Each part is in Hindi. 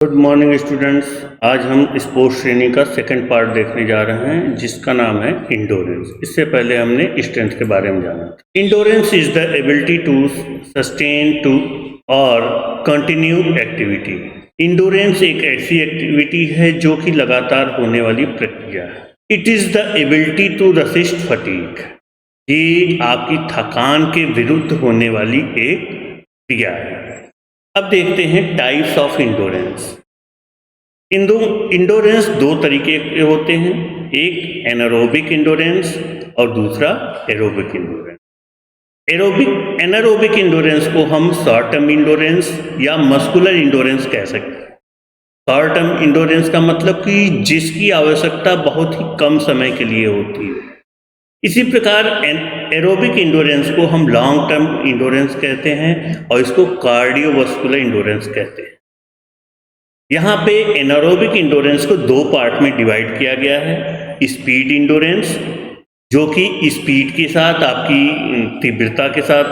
Good morning students. आज हम स्पोर्ट्स ट्रेनिंग का सेकंड पार्ट देखने जा रहे हैं जिसका नाम है इंडोरेंस। इससे पहले हमने स्ट्रेंथ के बारे में जाना था। Endurance is the ability to sustain to और कंटिन्यू एक्टिविटी। इंडोरेंस एक ऐसी एक्टिविटी है जो कि लगातार होने वाली प्रक्रिया है। It is the ability to resist fatigue. ये आपकी थकान के विरुद्ध होने वाली एक क्रिया है। अब देखते हैं टाइप्स ऑफ इंडोरेंस। इंडोरेंस दो तरीके के होते हैं, एक एनारोबिक इंडोरेंस और दूसरा एरोबिक इंडोरेंस। एनारोबिक इंडोरेंस को हम शॉर्ट टर्म इंडोरेंस या मस्कुलर इंडोरेंस कह सकते हैं। शॉर्ट टर्म इंडोरेंस का मतलब कि जिसकी आवश्यकता बहुत ही कम समय के लिए होती है। इसी प्रकार एरोबिक इंडोरेंस को हम लॉन्ग टर्म इंडोरेंस कहते हैं और इसको कार्डियोवास्कुलर इंडोरेंस कहते हैं। यहाँ पे एनारोबिक इंडोरेंस को दो पार्ट में डिवाइड किया गया है। स्पीड इंडोरेंस, जो कि स्पीड के साथ आपकी तीव्रता के साथ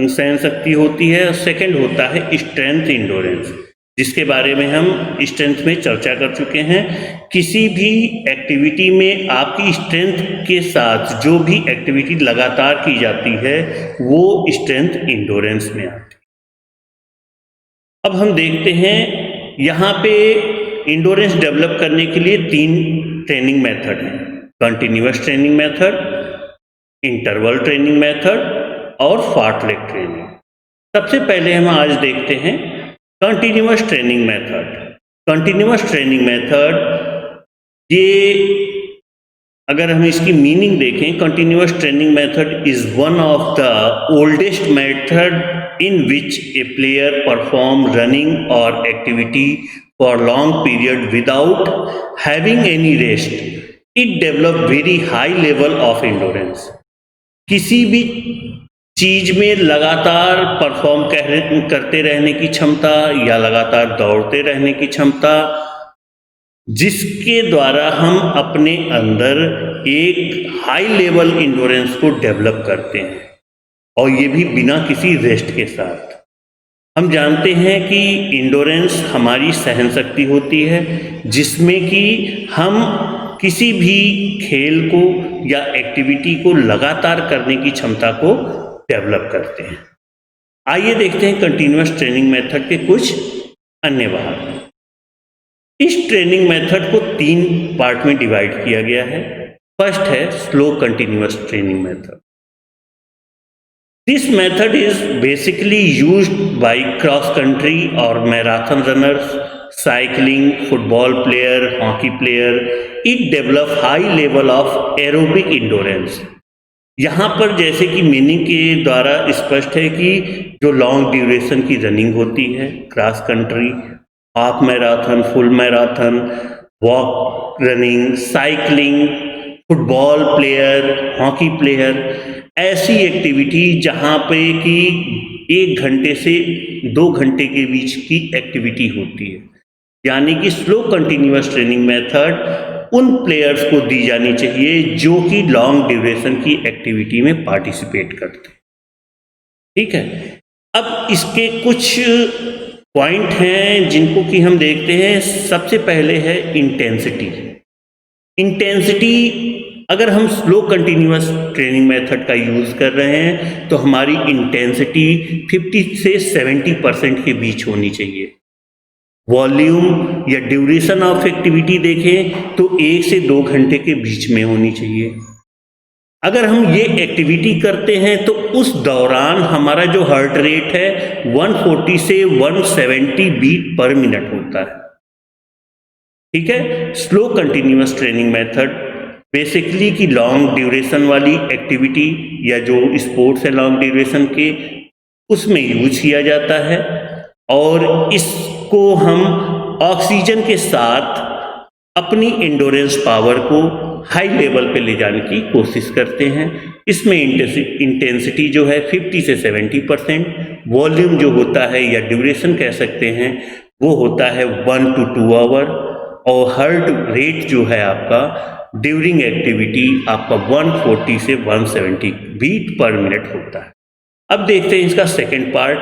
सहन शक्ति होती है, और सेकंड होता है स्ट्रेंथ इंडोरेंस, जिसके बारे में हम स्ट्रेंथ में चर्चा कर चुके हैं। किसी भी एक्टिविटी में आपकी स्ट्रेंथ के साथ जो भी एक्टिविटी लगातार की जाती है वो स्ट्रेंथ इंडोरेंस में आती है। अब हम देखते हैं यहाँ पे इंडोरेंस डेवलप करने के लिए तीन ट्रेनिंग मेथड हैं: continuous training method, interval training method और फार्टलेक ट्रेनिंग। सबसे पहले हम आज देखते हैं continuous training method. Continuous training method, ये अगर हम इसकी मीनिंग देखें, continuous training method is one of the oldest method in which a player perform running और activity for long period without having any rest. It develop very high level of endurance. किसी भी चीज में लगातार परफॉर्म करते रहने की क्षमता या लगातार दौड़ते रहने की क्षमता, जिसके द्वारा हम अपने अंदर एक हाई लेवल इंडोरेंस को डेवलप करते हैं, और ये भी बिना किसी रेस्ट के साथ। हम जानते हैं कि इंडोरेंस हमारी सहन शक्ति होती है, जिसमें कि हम किसी भी खेल को या एक्टिविटी को लगातार करने की क्षमता को डेवलप करते हैं। आइए देखते हैं कंटिन्यूअस ट्रेनिंग मेथड के कुछ अन्य भाग। इस ट्रेनिंग मेथड को तीन पार्ट में डिवाइड किया गया है। फर्स्ट है slow continuous training method. This method is basically used by cross country और marathon runners, cycling, football player, hockey player. It develop high level of aerobic endurance. यहाँ पर जैसे कि मीनिंग के द्वारा स्पष्ट है कि जो लॉन्ग ड्यूरेशन की रनिंग होती है, cross country, half marathon, full marathon, walk running, cycling, football player, hockey player, ऐसी एक्टिविटी जहाँ पे कि 1 घंटे से 2 घंटे के बीच की एक्टिविटी होती है। यानी कि स्लो कंटिन्यूअस ट्रेनिंग मेथड उन प्लेयर्स को दी जानी चाहिए जो कि लॉन्ग ड्यूरेशन की एक्टिविटी में पार्टिसिपेट करते हैं। ठीक है, अब इसके कुछ पॉइंट हैं जिनको कि हम देखते हैं। सबसे पहले है इंटेंसिटी। इंटेंसिटी, अगर हम स्लो कंटिन्यूअस ट्रेनिंग मेथड का यूज कर रहे हैं तो हमारी इंटेंसिटी 50 से 70% के बीच होनी चाहिए। वॉल्यूम या ड्यूरेशन ऑफ एक्टिविटी देखें तो 1 से 2 घंटे के बीच में होनी चाहिए। अगर हम ये एक्टिविटी करते हैं तो उस दौरान हमारा जो हार्ट रेट है 140 से 170 बीट पर मिनट होता है। ठीक है, slow continuous training method basically की लॉन्ग ड्यूरेशन वाली एक्टिविटी या जो स्पोर्ट्स है लॉन्ग ड्यूरेशन के, उसमें यूज किया जाता है, और इसको हम ऑक्सीजन के साथ अपनी एंडोरेंस पावर को हाई लेवल पे ले जाने की कोशिश करते हैं। इसमें इंटेंसिटी जो है 50 से 70%, वॉल्यूम जो होता है या ड्यूरेशन कह सकते हैं वो होता है 1 to 2 आवर, और हार्ट रेट जो है आपका ड्यूरिंग एक्टिविटी आपका 140 से 170 बीट पर मिनट होता है। अब देखते हैं इसका सेकेंड पार्ट,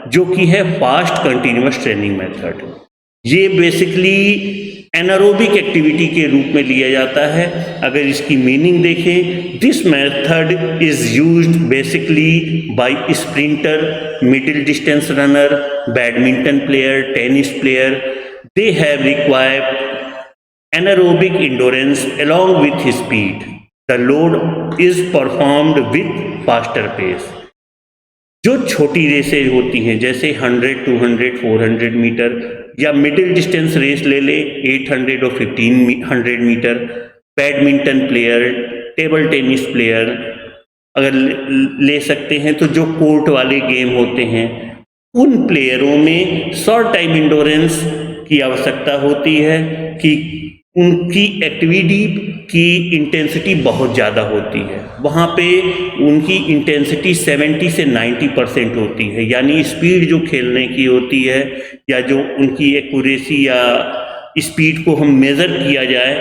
जो कि है फास्ट कंटिन्यूअस ट्रेनिंग मेथड। ये बेसिकली एनारोबिक एक्टिविटी के रूप में लिया जाता है। अगर इसकी मीनिंग देखें, this method is used basically bye sprinter, middle distance runner, badminton player, tennis player. They have required anaerobic endurance along with speed. The load is performed with faster pace. जो छोटी रेसें होती हैं जैसे 100, 200, 400 मीटर या मिडिल डिस्टेंस रेस ले ले 800 और 1500 metre, badminton player, table tennis player अगर ले सकते हैं, तो जो कोर्ट वाले गेम होते हैं उन प्लेयरों में शॉर्ट टाइम इंडोरेंस की आवश्यकता होती है कि उनकी एक्टिविटी की इंटेंसिटी बहुत ज़्यादा होती है। वहाँ पे उनकी इंटेंसिटी 70 से 90% होती है, यानी स्पीड जो खेलने की होती है या जो उनकी एक्यूरेसी या स्पीड को हम मेज़र किया जाए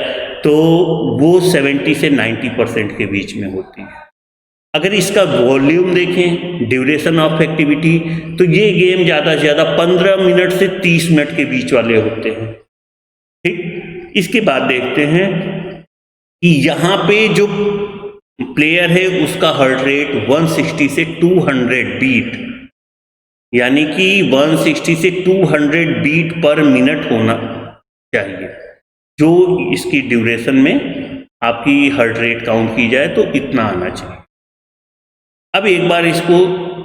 तो वो 70 से 90% के बीच में होती है। अगर इसका वॉल्यूम देखें, ड्यूरेशन ऑफ एक्टिविटी, तो ये गेम ज़्यादा से ज़्यादा 15 मिनट से 30 मिनट के बीच वाले होते हैं। ठीक, इसके बाद देखते हैं कि यहाँ पे जो प्लेयर है उसका हार्ट रेट 160 से 200 बीट, यानी कि 160 से 200 बीट पर मिनट होना चाहिए। जो इसकी ड्यूरेशन में आपकी हार्ट रेट काउंट की जाए तो इतना आना चाहिए। अब एक बार इसको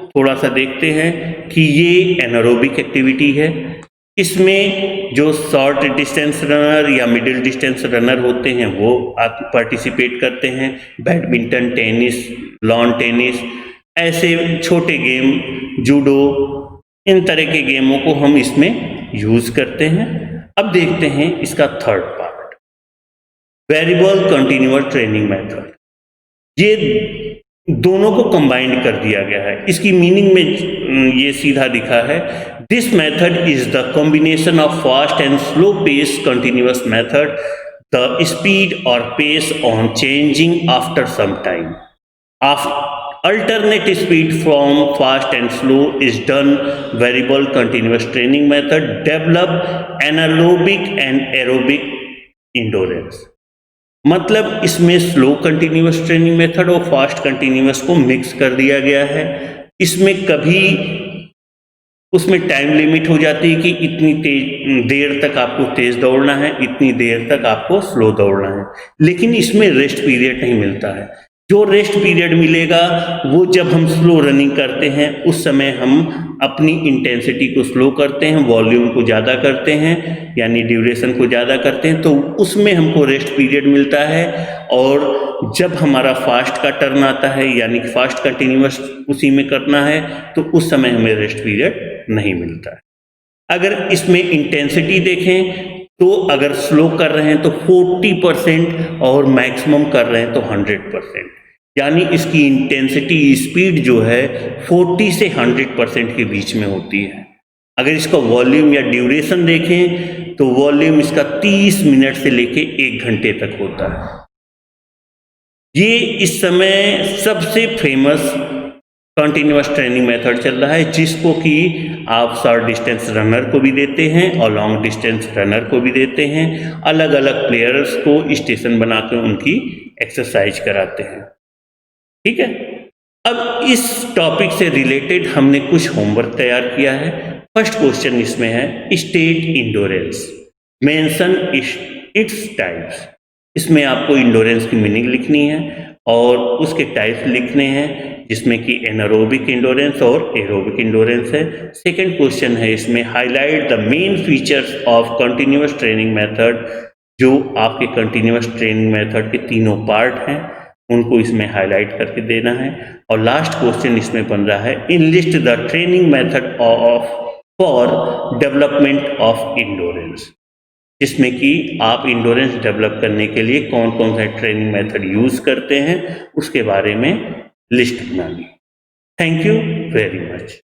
थोड़ा सा देखते हैं कि ये एनारोबिक एक्टिविटी है। इसमें जो शॉर्ट डिस्टेंस रनर या मिडिल डिस्टेंस रनर होते हैं वो पार्टिसिपेट करते हैं। बैडमिंटन, टेनिस, लॉन टेनिस, ऐसे छोटे गेम, जूडो, इन तरह के गेमों को हम इसमें यूज करते हैं। अब देखते हैं इसका third part, variable continuous training method. ये दोनों को कंबाइंड कर दिया गया है। इसकी मीनिंग में ये सीधा लिखा है, this method is the combination of fast and slow pace continuous method, the speed और pace on changing after some time. Alternate speed from fast and slow is done variable continuous training method develop anaerobic and aerobic endurance। मतलब इसमें स्लो कंटिन्यूअस ट्रेनिंग मेथड और फास्ट कंटिन्यूअस को मिक्स कर दिया गया है। इसमें कभी उसमें टाइम लिमिट हो जाती है कि इतनी देर तक आपको तेज दौड़ना है, इतनी देर तक आपको स्लो दौड़ना है, लेकिन इसमें रेस्ट पीरियड नहीं मिलता है। जो रेस्ट पीरियड मिलेगा वो जब हम स्लो रनिंग करते हैं उस समय हम अपनी इंटेंसिटी को स्लो करते हैं, वॉल्यूम को ज़्यादा करते हैं, यानी ड्यूरेशन को ज़्यादा करते हैं, तो उसमें हमको रेस्ट पीरियड मिलता है। और जब हमारा फास्ट का टर्न आता है, यानी कि फास्ट कंटिन्यूअस उसी में करना है, तो उस समय हमें रेस्ट पीरियड नहीं मिलता है। अगर इसमें इंटेंसिटी देखें तो अगर स्लो कर रहे हैं तो 40% और मैक्सिमम कर रहे हैं तो 100%, यानी इसकी इंटेंसिटी स्पीड जो है 40 से 100% के बीच में होती है। अगर इसका वॉल्यूम या ड्यूरेशन देखें तो वॉल्यूम इसका 30 मिनट से लेके 1 घंटे तक होता है। ये इस समय सबसे फेमस कंटिन्यूअस ट्रेनिंग मेथड चल रहा है, जिसको कि आप शॉर्ट डिस्टेंस रनर को भी देते हैं और लॉन्ग डिस्टेंस रनर को भी देते हैं। अलग अलग प्लेयर्स को स्टेशन बनाकर उनकी एक्सरसाइज कराते हैं। ठीक है, अब इस टॉपिक से रिलेटेड हमने कुछ होमवर्क तैयार किया है। फर्स्ट क्वेश्चन इसमें है, state endurance, mention its types. इसमें आपको इंडोरेंस की मीनिंग लिखनी है और उसके टाइप्स लिखने हैं, जिसमें कि एनारोबिक इंडोरेंस और एरोबिक इंडोरेंस है। सेकंड क्वेश्चन है इसमें, highlight the main features of continuous training method. जो आपके कंटिन्यूअस ट्रेनिंग मेथड के तीनों पार्ट हैं उनको इसमें हाईलाइट करके देना है। और लास्ट क्वेश्चन इसमें बन रहा है, enlist the training method for development of endurance, जिसमें कि आप इंडोरेंस डेवलप करने के लिए कौन कौन सा ट्रेनिंग मेथड यूज करते हैं उसके बारे में लिस्ट बना ली। Thank you very much.